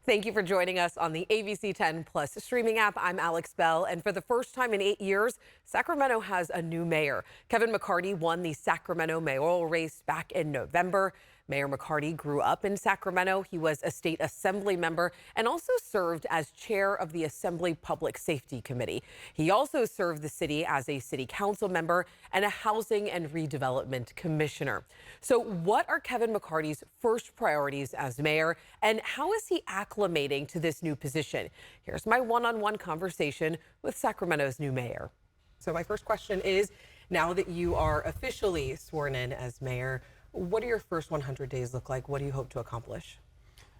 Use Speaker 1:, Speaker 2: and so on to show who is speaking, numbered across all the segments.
Speaker 1: Thank you for joining us on the ABC 10 Plus streaming app. I'm Alex Bell, and for the first time in 8 years, Sacramento has a new mayor. Kevin McCarty won the Sacramento mayoral race back in November. Mayor McCarty grew up in Sacramento. He was a state assembly member and also served as chair of the Assembly Public Safety Committee. He also served the city as a city council member and a housing and redevelopment commissioner. So what are Kevin McCarty's first priorities as mayor, and how is he acclimating to this new position? Here's my one-on-one conversation with Sacramento's new mayor. So my first question is, now that you are officially sworn in as mayor, what do your first 100 days look like? What do you hope to accomplish?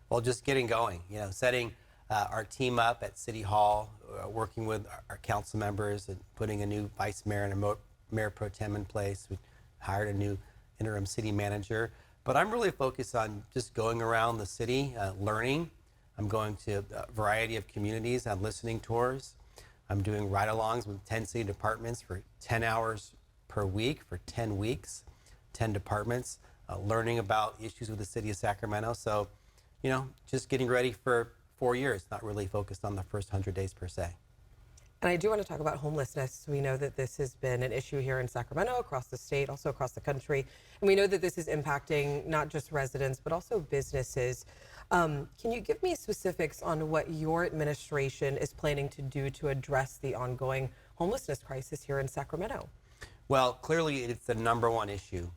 Speaker 2: Well, just getting going, setting our team up at City Hall, working with our council members and putting a new vice mayor and a mayor pro tem in place. We hired a new interim city manager. But I'm really focused on just going around the city, learning. I'm going to a variety of communities on listening tours. I'm doing ride-alongs with 10 city departments for 10 hours per week for 10 weeks, 10 departments, learning about issues with the city of Sacramento. So, just getting ready for 4 years, not really focused on the first 100 days per se.
Speaker 1: And I do want to talk about homelessness. We know that this has been an issue here in Sacramento, across the state, also across the country. And we know that this is impacting not just residents, but also businesses. Can you give me specifics on what your administration is planning to do to address the ongoing homelessness crisis here in Sacramento?
Speaker 2: Well, clearly it's the number one issue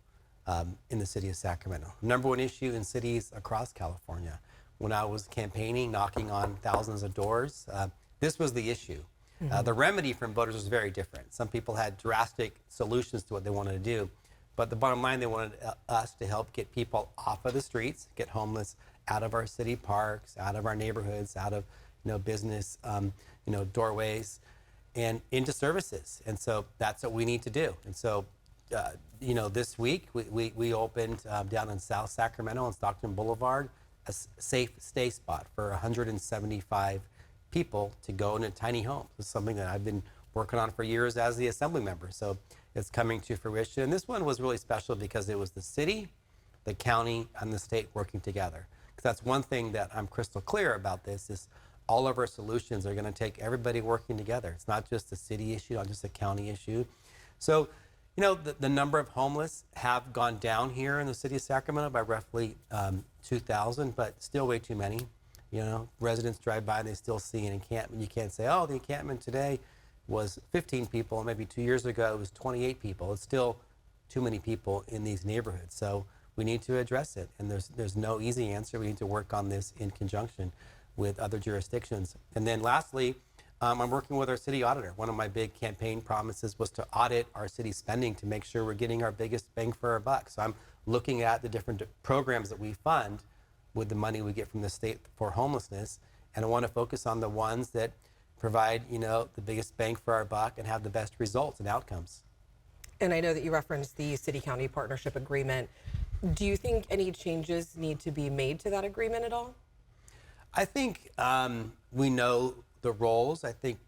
Speaker 2: in the city of Sacramento. Number one issue in cities across California. When I was campaigning, knocking on thousands of doors, this was the issue. The remedy from voters was very different. Some people had drastic solutions to what they wanted to do, but the bottom line, they wanted us to help get people off of the streets, get homeless out of our city parks, out of our neighborhoods, out of business doorways, and into services. And so that's what we need to do. And so this week we opened down in South Sacramento on Stockton Boulevard a safe stay spot for 175 people to go in a tiny home. It's something that I've been working on for years as the assembly member. So it's coming to fruition. And this one was really special because it was the city, the county, and the state working together. Because that's one thing that I'm crystal clear about this is all of our solutions are going to take everybody working together. It's not just a city issue, not just a county issue. So, the number of homeless have gone down here in the city of Sacramento by roughly 2,000, but still way too many. Residents drive by and they still see an encampment. You can't say, oh, the encampment today was 15 people, and maybe 2 years ago it was 28 people. It's still too many people in these neighborhoods. So we need to address it, and there's no easy answer. We need to work on this in conjunction with other jurisdictions. And then lastly, I'm working with our city auditor. One of my big campaign promises was to audit our city spending to make sure we're getting our biggest bang for our buck. So I'm looking at the different programs that we fund with the money we get from the state for homelessness, and I want to focus on the ones that provide, the biggest bang for our buck and have the best results and outcomes.
Speaker 1: And I know that you referenced the city-county partnership agreement. Do you think any changes need to be made to that agreement at all?
Speaker 2: I think we know the roles. I think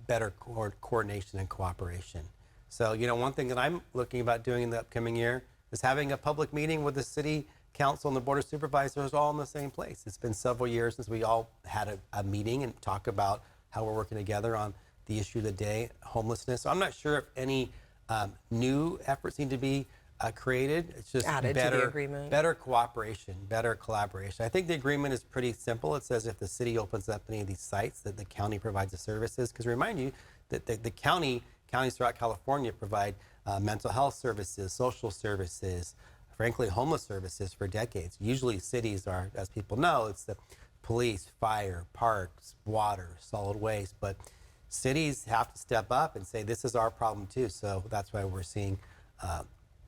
Speaker 2: better coordination and cooperation. So, one thing that I'm looking about doing in the upcoming year is having a public meeting with the city council and the board of supervisors all in the same place. It's been several years since we all had a meeting and talk about how we're working together on the issue of the day, homelessness. So I'm not sure if any new efforts need to be created. It's just
Speaker 1: added to the agreement.
Speaker 2: Better cooperation, better collaboration. I think the agreement is pretty simple. It says if the city opens up any of these sites, that the county provides the services. Because remind you that the counties throughout California provide mental health services, social services, frankly, homeless services for decades. Usually cities are, as people know, it's the police, fire, parks, water, solid waste. But cities have to step up and say, this is our problem too. So that's why we're seeing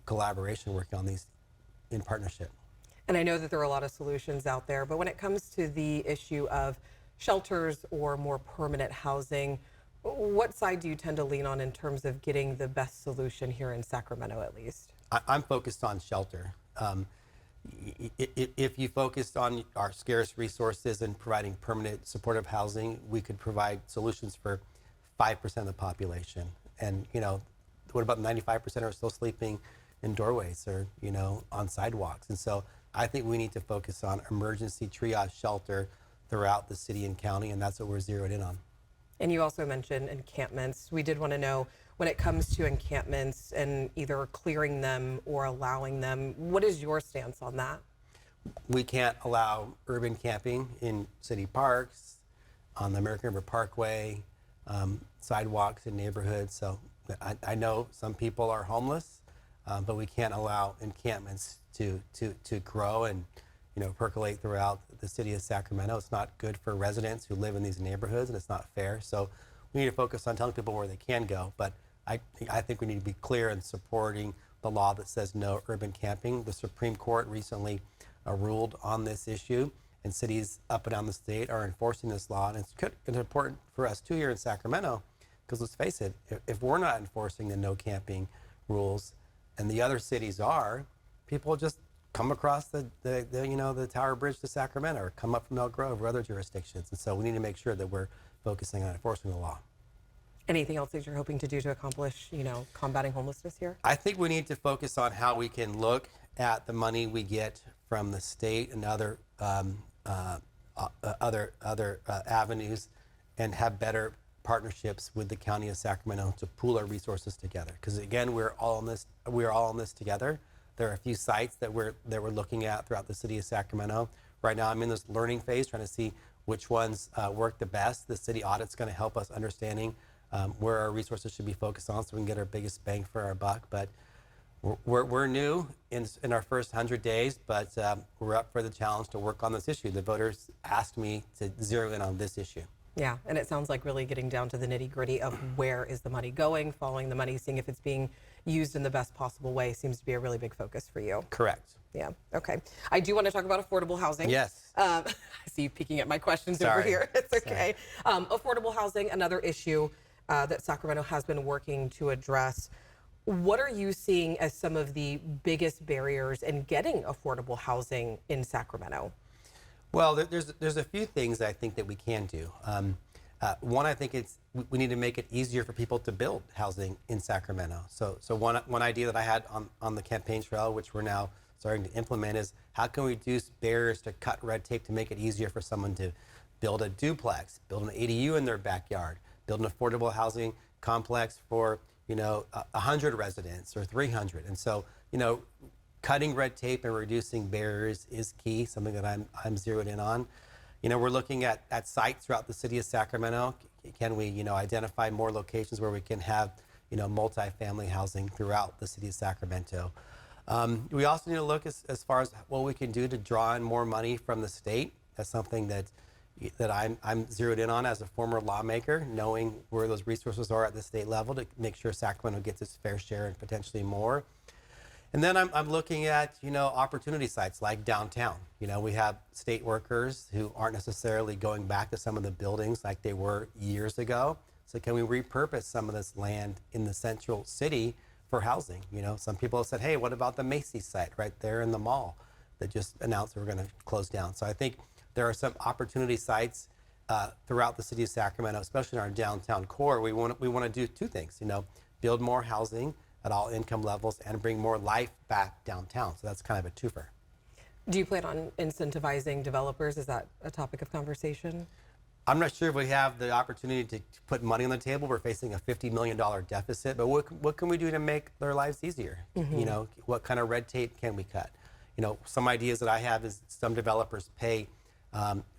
Speaker 2: collaboration working on these in partnership.
Speaker 1: And I know that there are a lot of solutions out there, but when it comes to the issue of shelters or more permanent housing, what side do you tend to lean on in terms of getting the best solution here in Sacramento, at least?
Speaker 2: I'm focused on shelter. If you focused on our scarce resources and providing permanent supportive housing, we could provide solutions for 5% of the population. And, what about 95% are still sleeping in doorways or, on sidewalks? And so I think we need to focus on emergency triage shelter throughout the city and county, and that's what we're zeroed in on.
Speaker 1: And you also mentioned encampments. We did want to know, when it comes to encampments and either clearing them or allowing them, what is your stance on that?
Speaker 2: We can't allow urban camping in city parks, on the American River Parkway, sidewalks in neighborhoods. So I know some people are homeless, but we can't allow encampments to grow and percolate throughout the city of Sacramento. It's not good for residents who live in these neighborhoods, and it's not fair. So we need to focus on telling people where they can go. But I think we need to be clear in supporting the law that says no urban camping. The Supreme Court recently ruled on this issue, and cities up and down the state are enforcing this law. And it's important for us too here in Sacramento, because let's face it, if we're not enforcing the no camping rules and the other cities are, people just come across the Tower Bridge to Sacramento, or come up from Elk Grove or other jurisdictions. And so we need to make sure that we're focusing on enforcing the law.
Speaker 1: Anything else that you're hoping to do to accomplish, combating homelessness here?
Speaker 2: I think we need to focus on how we can look at the money we get from the state and other avenues, and have better partnerships with the County of Sacramento to pool our resources together. Because again, we're all in this together. There are a few sites that we're looking at throughout the city of Sacramento. Right now, I'm in this learning phase, trying to see which ones work the best. The city audit's going to help us understanding where our resources should be focused on, so we can get our biggest bang for our buck. But we're new in our first 100 days, but we're up for the challenge to work on this issue. The voters asked me to zero in on this issue.
Speaker 1: Yeah, and it sounds like really getting down to the nitty-gritty of where is the money going, following the money, seeing if it's being used in the best possible way seems to be a really big focus for you.
Speaker 2: Correct.
Speaker 1: Yeah, okay. I do want to talk about affordable housing.
Speaker 2: Yes.
Speaker 1: I see you peeking at my questions over here. It's okay. Affordable housing, another issue that Sacramento has been working to address. What are you seeing as some of the biggest barriers in getting affordable housing in Sacramento?
Speaker 2: Well, there's a few things I think that we can do. One, I think we need to make it easier for people to build housing in Sacramento. So one idea that I had on the campaign trail, which we're now starting to implement, is how can we reduce barriers to cut red tape to make it easier for someone to build a duplex, build an ADU in their backyard, build an affordable housing complex for 100 residents or 300. And so cutting red tape and reducing barriers is key, something that I'm zeroed in on. We're looking at sites throughout the city of Sacramento. Can we, identify more locations where we can have, multifamily housing throughout the city of Sacramento? We also need to look as far as what we can do to draw in more money from the state. That's something that I'm zeroed in on as a former lawmaker, knowing where those resources are at the state level to make sure Sacramento gets its fair share and potentially more. And then I'm looking at, opportunity sites like downtown. We have state workers who aren't necessarily going back to some of the buildings like they were years ago. So can we repurpose some of this land in the central city for housing? Some people have said, hey, what about the Macy's site right there in the mall that just announced we're going to close down? So I think there are some opportunity sites throughout the city of Sacramento, especially in our downtown core. We want to do two things, build more housing at all income levels and bring more life back downtown. So that's kind of a twofer.
Speaker 1: Do you plan on incentivizing developers? Is that a topic of conversation?
Speaker 2: I'm not sure if we have the opportunity to put money on the table. We're facing a $50 million deficit, but what can we do to make their lives easier? Mm-hmm. What kind of red tape can we cut? Some ideas that I have is some developers pay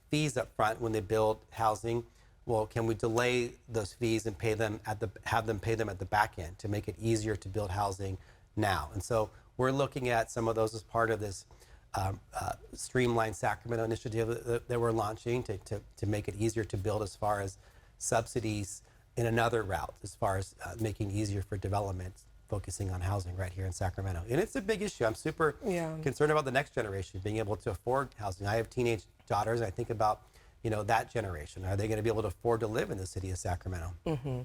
Speaker 2: fees up front when they build housing. Well, can we delay those fees and have them pay them at the back end to make it easier to build housing now? And so we're looking at some of those as part of this Streamline Sacramento initiative that we're launching to make it easier to build, as far as subsidies in another route, as far as making it easier for development, focusing on housing right here in Sacramento. And it's a big issue. I'm super concerned about the next generation being able to afford housing. I have teenage daughters, and I think about that generation. Are they going to be able to afford to live in the city of Sacramento?
Speaker 1: Mm-hmm.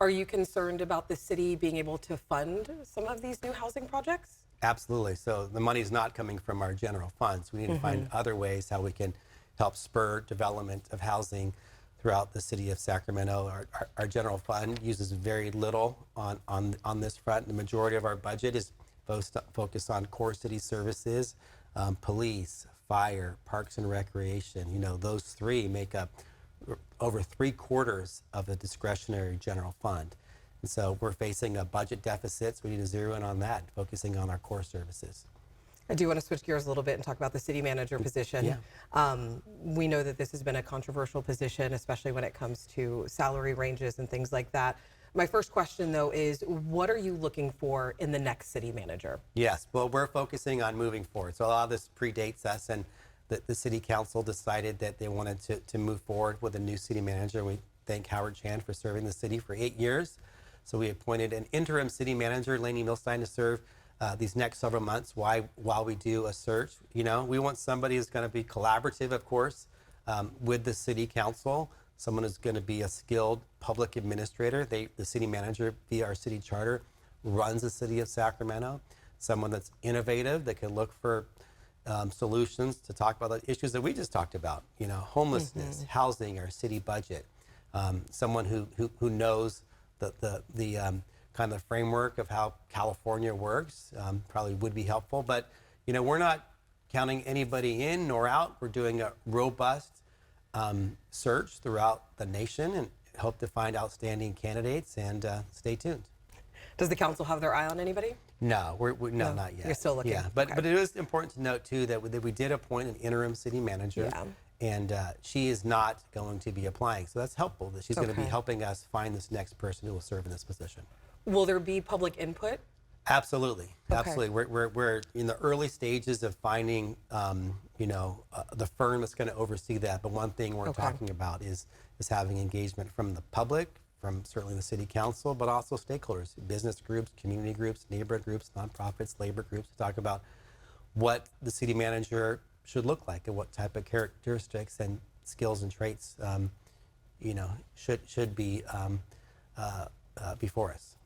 Speaker 1: Are you concerned about the city being able to fund some of these new housing projects?
Speaker 2: Absolutely. So the money is not coming from our general funds. We need to find other ways how we can help spur development of housing throughout the city of Sacramento. Our general fund uses very little on this front. The majority of our budget is focused on core city services, police, fire, parks and recreation, those three make up over 3/4 of the discretionary general fund. And so we're facing a budget deficit, so we need to zero in on that, focusing on our core services.
Speaker 3: I do want to switch gears a little bit and talk about the city manager position.
Speaker 2: Yeah.
Speaker 3: We know that this has been a controversial position, especially when it comes to salary ranges and things like that. My first question, though, is what are you looking for in the next city manager?
Speaker 2: Yes, well, we're focusing on moving forward. So a lot of this predates us, and the city council decided that they wanted to move forward with a new city manager. We thank Howard Chan for serving the city for 8 years. So we appointed an interim city manager, Lainey Milstein, to serve these next several months while we do a search. We want somebody who's going to be collaborative, of course, with the city council, someone who's going to be a skilled public administrator. The city manager, via our city charter, runs the city of Sacramento, someone that's innovative, that can look for solutions to talk about the issues that we just talked about, homelessness, housing, our city budget, someone who knows the kind of framework of how California works, probably would be helpful. But, we're not counting anybody in nor out. We're doing a robust search throughout the nation and hope to find outstanding candidates, and stay tuned.
Speaker 3: Does the council have their eye on anybody?
Speaker 2: No, no, not yet.
Speaker 3: You're still looking.
Speaker 2: Yeah, but
Speaker 3: Okay.
Speaker 2: but it is important to note too that we did appoint an interim city manager, and she is not going to be applying. So that's helpful that she's going to be
Speaker 3: Okay.
Speaker 2: helping us find this next person who will serve in this position.
Speaker 3: Will there be public input?
Speaker 2: Absolutely,
Speaker 3: Okay.
Speaker 2: absolutely. We're in the early stages of finding the firm that's going to oversee that. But one thing we're
Speaker 3: Okay.
Speaker 2: talking about is having engagement from the public, from certainly the city council, but also stakeholders, business groups, community groups, neighborhood groups, nonprofits, labor groups, to talk about what the city manager should look like and what type of characteristics and skills and traits should be before us.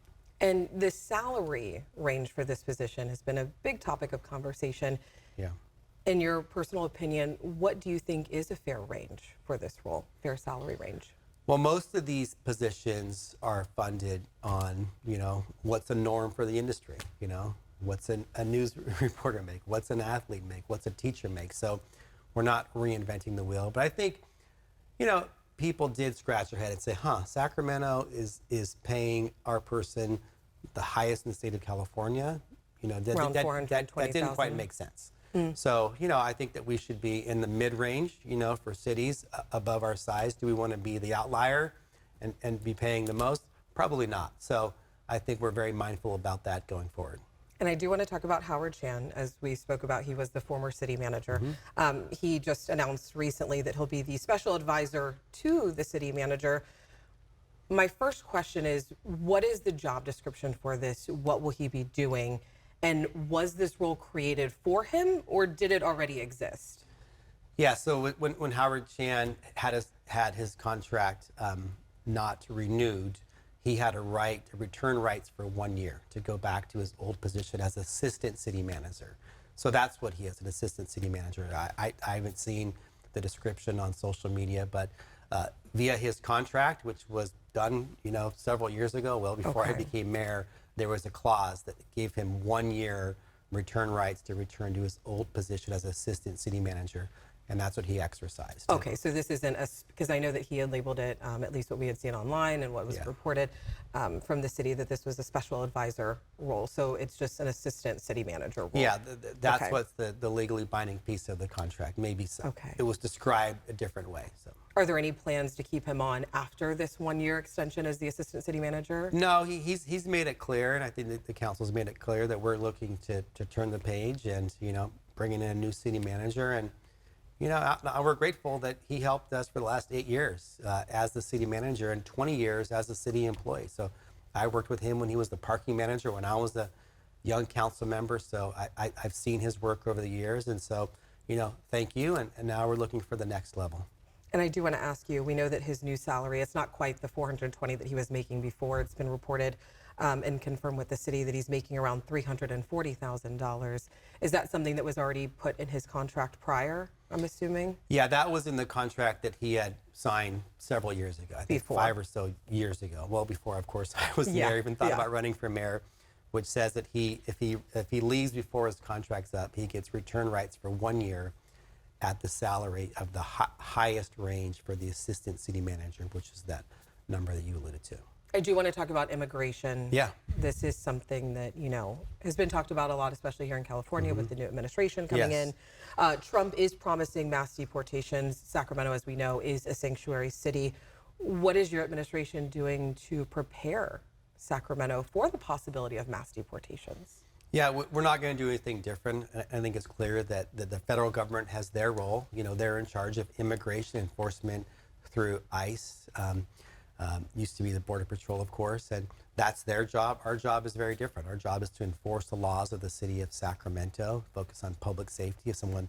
Speaker 3: And the salary range for this position has been a big topic of conversation.
Speaker 2: Yeah.
Speaker 3: In your personal opinion, what do you think is a fair range for this role, fair salary range?
Speaker 2: Well, most of these positions are funded on, what's a norm for the industry, what's a news reporter make, what's an athlete make, what's a teacher make. So we're not reinventing the wheel. But I think, people did scratch their head and say, Sacramento is paying our person the highest in the state of California.
Speaker 3: Around
Speaker 2: That didn't quite
Speaker 3: $420,000.
Speaker 2: make sense. So, I think that we should be in the mid-range, for cities above our size. Do we want to be the outlier and be paying the most? Probably not. So I think we're very mindful about that going forward.
Speaker 3: And I do want to talk about Howard Chan, as we spoke about. He was the former city manager. He just announced recently that he'll be the special advisor to the city manager. My first question is, what is the job description for this? What will he be doing? And was this role created for him, or did it already exist?
Speaker 2: Yeah, so when Howard Chan had his contract not renewed, he had a right to return rights for 1 year to go back to his old position as assistant city manager. So that's what he is, an assistant city manager. I haven't seen the description on social media, but via his contract, which was done, several years ago, well before I became mayor, there was a clause that gave him 1 year return rights to return to his old position as assistant city manager. And that's what he exercised.
Speaker 3: Okay, so this isn't because I know that he had labeled it, at least what we had seen online and what was reported from the city, that this was a special advisor role. So it's just an assistant city manager role.
Speaker 2: Yeah, that's what's the legally binding piece of the contract. Maybe so.
Speaker 3: Okay.
Speaker 2: It was described a different way. So.
Speaker 3: Are there any plans to keep him on after this 1 year extension as the assistant city manager?
Speaker 2: No, he's made it clear, and I think that the council's made it clear that we're looking to turn the page and, bringing in a new city manager. And, we're grateful that he helped us for the last 8 years as the city manager and 20 years as a city employee. So I worked with him when he was the parking manager, when I was a young council member. So I've seen his work over the years. And so, thank you. And now we're looking for the next level.
Speaker 3: And I do want to ask you, we know that his new salary, it's not quite the $420,000 that he was making before. It's been reported and confirmed with the city that he's making around $340,000. Is that something that was already put in his contract prior, I'm assuming?
Speaker 2: Yeah, that was in the contract that he had signed several years ago. I think
Speaker 3: Before.
Speaker 2: 5 or so years ago. Well, before, of course, I was mayor, even thought about running for mayor, which says that if he leaves before his contract's up, he gets return rights for 1 year. at the salary of the highest range for the assistant city manager, which is that number that you alluded to.
Speaker 3: I do want to talk about immigration.
Speaker 2: Yeah.
Speaker 3: This is something that, you know, has been talked about a lot, especially here in California with the new administration coming
Speaker 2: Yes.
Speaker 3: in. Trump is promising mass deportations. Sacramento, as we know, is a sanctuary city. What is your administration doing to prepare Sacramento for the possibility of mass deportations?
Speaker 2: Yeah, we're not going to do anything different. I think it's clear that the federal government has their role. You know, they're in charge of immigration enforcement through ICE. Used to be the Border Patrol, of course, and that's their job. Our job is very different. Our job is to enforce the laws of the city of Sacramento, focus on public safety. If someone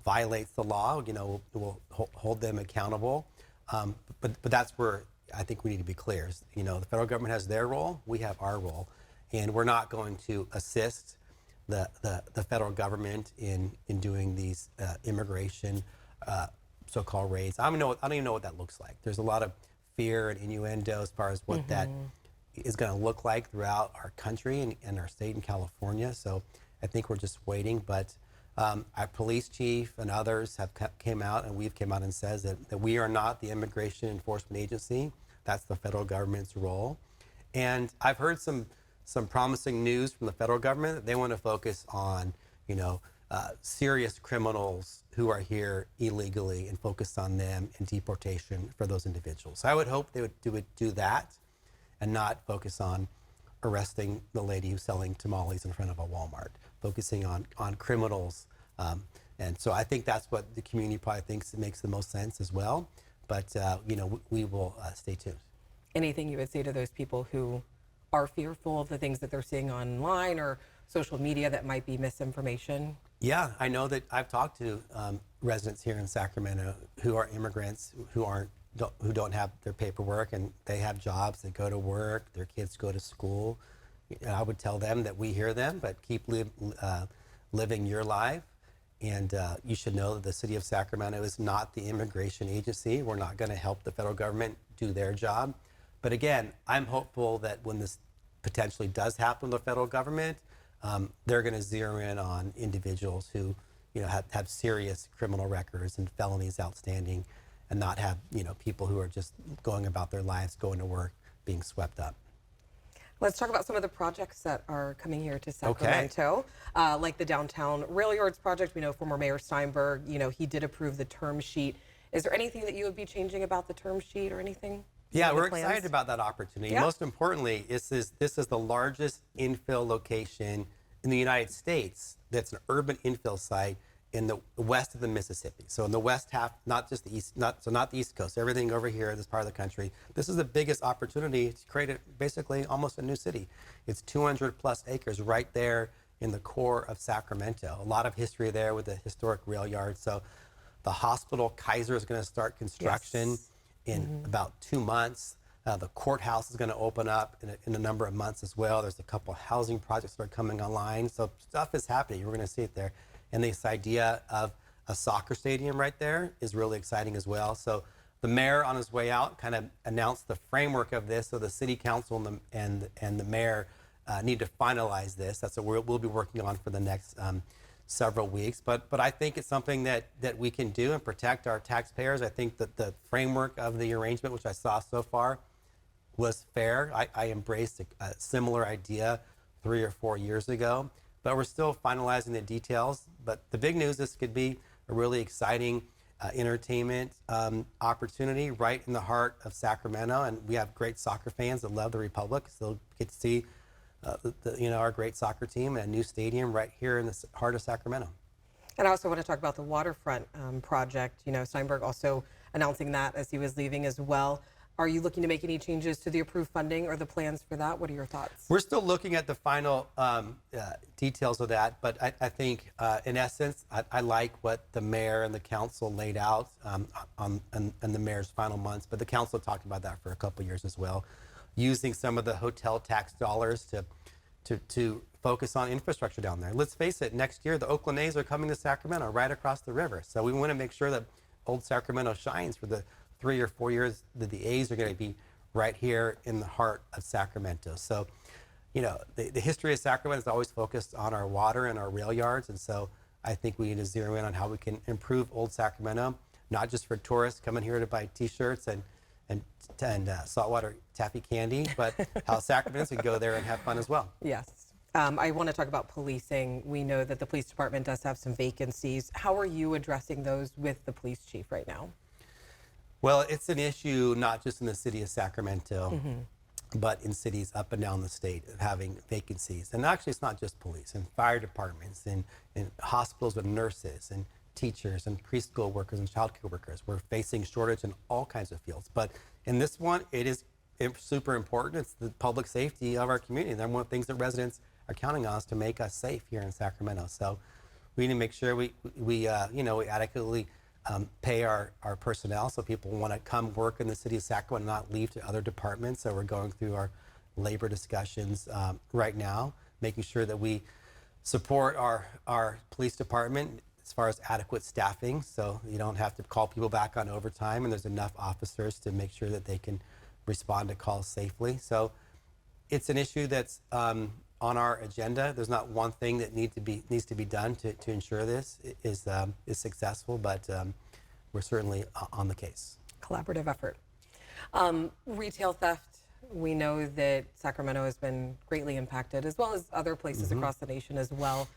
Speaker 2: violates the law, you know, we'll hold them accountable. But that's where I think we need to be clear. You know, the federal government has their role, we have our role. And we're not going to assist the federal government in doing these immigration so-called raids. I don't even know what that looks like. There's a lot of fear and innuendo as far as what that is going to look like throughout our country and our state in California. So I think we're just waiting. But our police chief and others have came out, and we've came out and says that we are not the immigration enforcement agency. That's the federal government's role. And I've heard some promising news from the federal government that they want to focus on, you know, serious criminals who are here illegally and focus on them and deportation for those individuals. So I would hope they would do that and not focus on arresting the lady who's selling tamales in front of a Walmart, focusing on criminals. And so I think that's what the community probably thinks it makes the most sense as well. But, you know, we will stay tuned.
Speaker 3: Anything you would say to those people who are fearful of the things that they're seeing online or social media that might be misinformation?
Speaker 2: Yeah, I know that I've talked to residents here in Sacramento who are immigrants who don't have their paperwork, and they have jobs, they go to work, their kids go to school. And I would tell them that we hear them, but keep living your life. And you should know that the city of Sacramento is not the immigration agency. We're not going to help the federal government do their job. But again, I'm hopeful that when this potentially does happen to the federal government, they're going to zero in on individuals who, you know, have serious criminal records and felonies outstanding, and not have, you know, people who are just going about their lives, going to work, being swept up.
Speaker 3: Let's talk about some of the projects that are coming here to Sacramento, like the downtown rail yards project. We know former Mayor Steinberg, you know, he did approve the term sheet. Is there anything that you would be changing about the term sheet or anything?
Speaker 2: Yeah, we're excited about that opportunity.
Speaker 3: Yeah.
Speaker 2: Most importantly, this is the largest infill location in the United States that's an urban infill site in the west of the Mississippi. So in the west half, not just the east, not the East Coast, everything over here, this part of the country. This is the biggest opportunity to create basically almost a new city. It's 200 plus acres right there in the core of Sacramento. A lot of history there with the historic rail yard. So the hospital, Kaiser, is going to start construction in about 2 months. The courthouse is going to open up in a number of months as well. There's a couple of housing projects that are coming online. So stuff is happening. We're going to see it there. And this idea of a soccer stadium right there is really exciting as well. So the mayor on his way out kind of announced the framework of this. So the city council and the mayor need to finalize this. That's what we'll be working on for the next several weeks. But I think it's something that we can do and protect our taxpayers. I think that the framework of the arrangement, which I saw so far, was fair. I embraced a similar idea 3 or 4 years ago, but we're still finalizing the details. But the big news, this could be a really exciting entertainment opportunity right in the heart of Sacramento. And we have great soccer fans that love the Republic, so they'll get to see our great soccer team and a new stadium right here in the heart of Sacramento.
Speaker 3: And I also want to talk about the waterfront project. You know, Steinberg also announcing that as he was leaving as well. Are you looking to make any changes to the approved funding or the plans for that? What are your thoughts?
Speaker 2: We're still looking at the final details of that, but I think in essence, I like what the mayor and the council laid out in the mayor's final months, but the council talked about that for a couple of years as well, using some of the hotel tax dollars to focus on infrastructure down there. Let's face it, next year the Oakland A's are coming to Sacramento right across the river. So we want to make sure that old Sacramento shines for the 3 or 4 years that the A's are going to be right here in the heart of Sacramento. So, you know, the history of Sacramento is always focused on our water and our rail yards. And so I think we need to zero in on how we can improve Old Sacramento, not just for tourists coming here to buy T-shirts and saltwater taffy candy, but how Sacramentans can go there and have fun as well.
Speaker 3: Yes. I want to talk about policing. We know that the police department does have some vacancies. How are you addressing those with the police chief right now?
Speaker 2: Well, it's an issue not just in the city of Sacramento, but in cities up and down the state of having vacancies. And actually, it's not just police, and fire departments, and hospitals with nurses, and teachers, and preschool workers, and childcare workers. We're facing shortage in all kinds of fields. But in this one, it is super important. It's the public safety of our community. They're one of the things that residents are counting on us to make us safe here in Sacramento. So we need to make sure we adequately pay our personnel so people want to come work in the city of Sacramento and not leave to other departments. So we're going through our labor discussions right now, making sure that we support our police department as far as adequate staffing, so you don't have to call people back on overtime, and there's enough officers to make sure that they can respond to calls safely. So it's an issue that's on our agenda. There's not one thing that needs to be done to ensure this is successful, but we're certainly on the case.
Speaker 3: Collaborative effort. Retail theft. We know that Sacramento has been greatly impacted, as well as other places across the nation as well.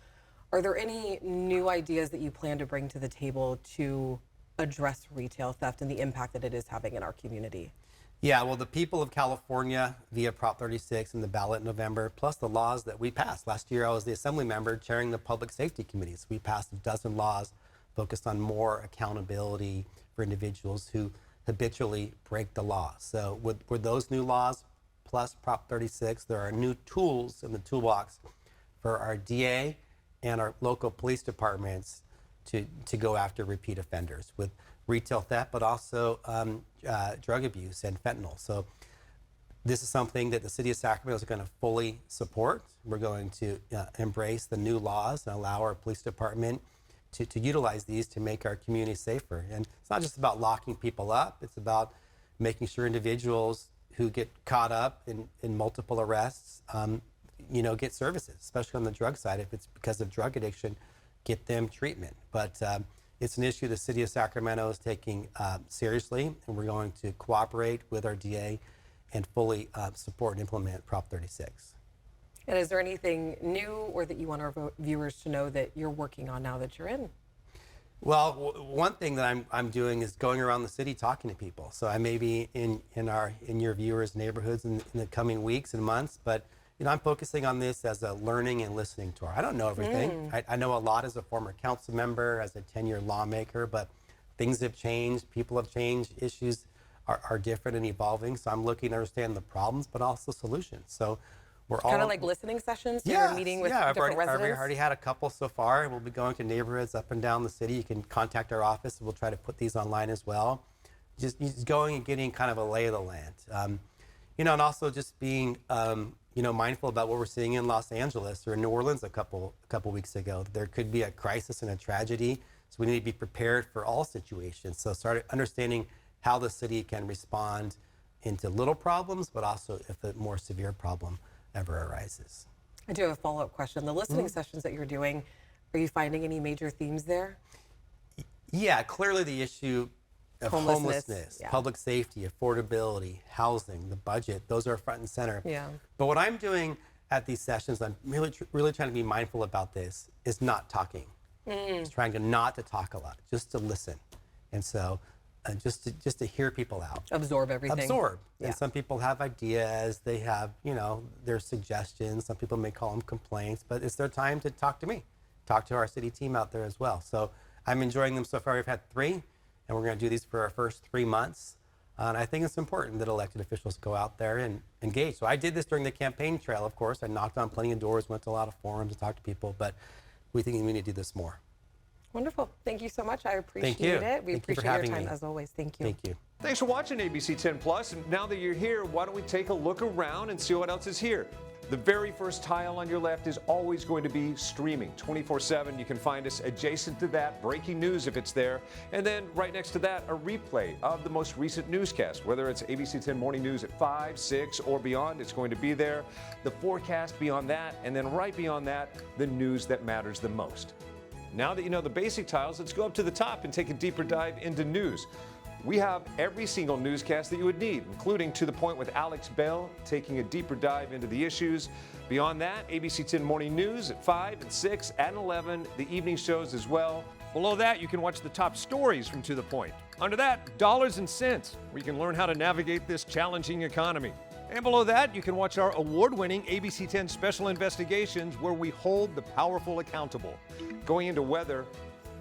Speaker 3: Are there any new ideas that you plan to bring to the table to address retail theft and the impact that it is having in our community?
Speaker 2: Yeah, well, the people of California, via Prop 36 and the ballot in November, plus the laws that we passed. Last year, I was the assembly member chairing the public safety committees. We passed a dozen laws focused on more accountability for individuals who habitually break the law. So with those new laws, plus Prop 36, there are new tools in the toolbox for our DA and our local police departments to go after repeat offenders with retail theft, but also drug abuse and fentanyl. So this is something that the city of Sacramento is going to fully support. We're going to embrace the new laws and allow our police department to utilize these to make our community safer. And it's not just about locking people up, it's about making sure individuals who get caught up in multiple arrests get services, especially on the drug side. If it's because of drug addiction, get them treatment. But it's an issue the city of Sacramento is taking seriously, and we're going to cooperate with our DA and fully support and implement Prop 36.
Speaker 3: And is there anything new or that you want our viewers to know that you're working on now that you're in?
Speaker 2: Well, one thing that I'm doing is going around the city talking to people. So I may be in your viewers' neighborhoods in the coming weeks and months, but I'm focusing on this as a learning and listening tour. I don't know everything. I know a lot as a former council member, as a 10-year lawmaker, but things have changed, people have changed, issues are different and evolving. So I'm looking to understand the problems, but also solutions. So we're all
Speaker 3: kind of like listening sessions. So you're meeting with different residents.
Speaker 2: I've already had a couple so far. We'll be going to neighborhoods up and down the city. You can contact our office, and we'll try to put these online as well. Just going and getting kind of a lay of the land, and also just being mindful about what we're seeing in Los Angeles or in New Orleans a couple weeks ago. There could be a crisis and a tragedy, so we need to be prepared for all situations. So start understanding how the city can respond into little problems, but also if a more severe problem ever arises.
Speaker 3: I do have a follow-up question. The listening sessions that you're doing, are you finding any major themes there?
Speaker 2: Yeah, clearly the issue of homelessness, public safety, affordability, housing, the budget, those are front and center.
Speaker 3: Yeah.
Speaker 2: But what I'm doing at these sessions, I'm really trying to be mindful about this, is not talking. It's trying to not to talk a lot, just to listen. And so just to hear people out.
Speaker 3: Absorb everything.
Speaker 2: Absorb.
Speaker 3: Yeah.
Speaker 2: And some people have ideas, they have, their suggestions. Some people may call them complaints, but it's their time to talk to me, talk to our city team out there as well. So I'm enjoying them so far. We've had 3, and we're going to do these for our first 3 months. And I think it's important that elected officials go out there and engage. So I did this during the campaign trail, of course. I knocked on plenty of doors, went to a lot of forums to talk to people, but we think we need to do this more.
Speaker 3: Wonderful. Thank you so much. I appreciate it. We
Speaker 2: Thank you for
Speaker 3: appreciate your
Speaker 2: having
Speaker 3: time
Speaker 2: me.
Speaker 3: as always. Thank you.
Speaker 2: Thank you.
Speaker 4: Thanks for watching ABC 10 Plus. And now that you're here, why don't we take a look around and see what else is here? The very first tile on your left is always going to be streaming 24/7. You can find us adjacent to that, breaking news if it's there. And then right next to that, a replay of the most recent newscast. Whether it's ABC 10 Morning News at 5, 6, or beyond, it's going to be there. The forecast beyond that, and then right beyond that, the news that matters the most. Now that you know the basic titles, let's go up to the top and take a deeper dive into news. We have every single newscast that you would need, including To the Point with Alex Bell, taking a deeper dive into the issues. Beyond that, ABC 10 Morning News at 5 and 6 and 11, the evening shows as well. Below that, you can watch the top stories from To the Point. Under that, Dollars and Cents, where you can learn how to navigate this challenging economy. And below that, you can watch our award-winning ABC 10 Special Investigations, where we hold the powerful accountable. Going into weather,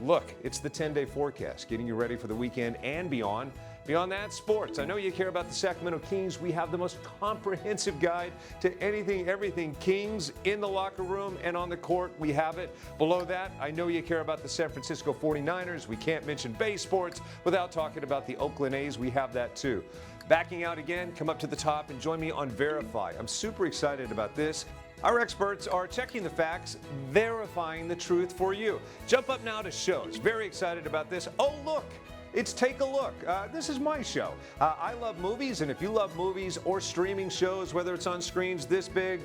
Speaker 4: look, it's the 10-day forecast, getting you ready for the weekend and beyond. Beyond that, sports. I know you care about the Sacramento Kings. We have the most comprehensive guide to anything, everything Kings in the locker room and on the court. We have it. Below that, I know you care about the San Francisco 49ers. We can't mention base sports without talking about the Oakland A's. We have that too. Backing out again, come up to the top and join me on Verify. I'm super excited about this. Our experts are checking the facts, verifying the truth for you. Jump up now to shows. Very excited about this. Oh, look. It's Take a Look. This is my show. I love movies, and if you love movies or streaming shows, whether it's on screens this big,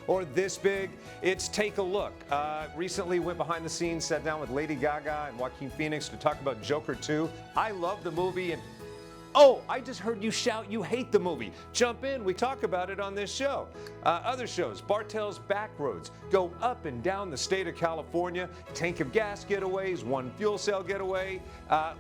Speaker 4: or this big, it's Take a Look. Recently went behind the scenes, sat down with Lady Gaga and Joaquin Phoenix to talk about Joker 2. I love the movie, and oh, I just heard you shout you hate the movie. Jump in, we talk about it on this show. Other shows, Bartell's Backroads, go up and down the state of California, tank of gas getaways, one fuel cell getaway,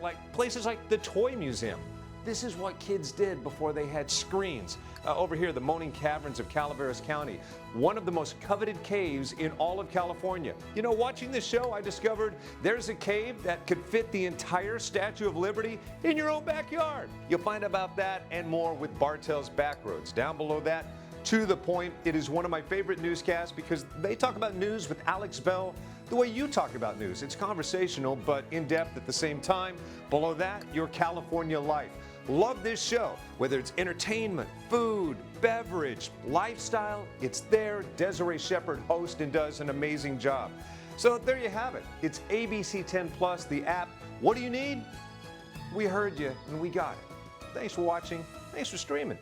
Speaker 4: like places like the Toy Museum. This is what kids did before they had screens. Over here, the Moaning Caverns of Calaveras County, one of the most coveted caves in all of California. You know, watching this show, I discovered there's a cave that could fit the entire Statue of Liberty in your own backyard. You'll find about that and more with Bartell's Backroads. Down below that, To the Point. It is one of my favorite newscasts because they talk about news with Alex Bell the way you talk about news. It's conversational, but in-depth at the same time. Below that, Your California Life. Love this show. Whether it's entertainment, food, beverage, lifestyle, it's there. Desiree Shepherd hosts and does an amazing job. So there you have it. It's ABC 10 Plus, the app. What do you need? We heard you and we got it. Thanks for watching. Thanks for streaming.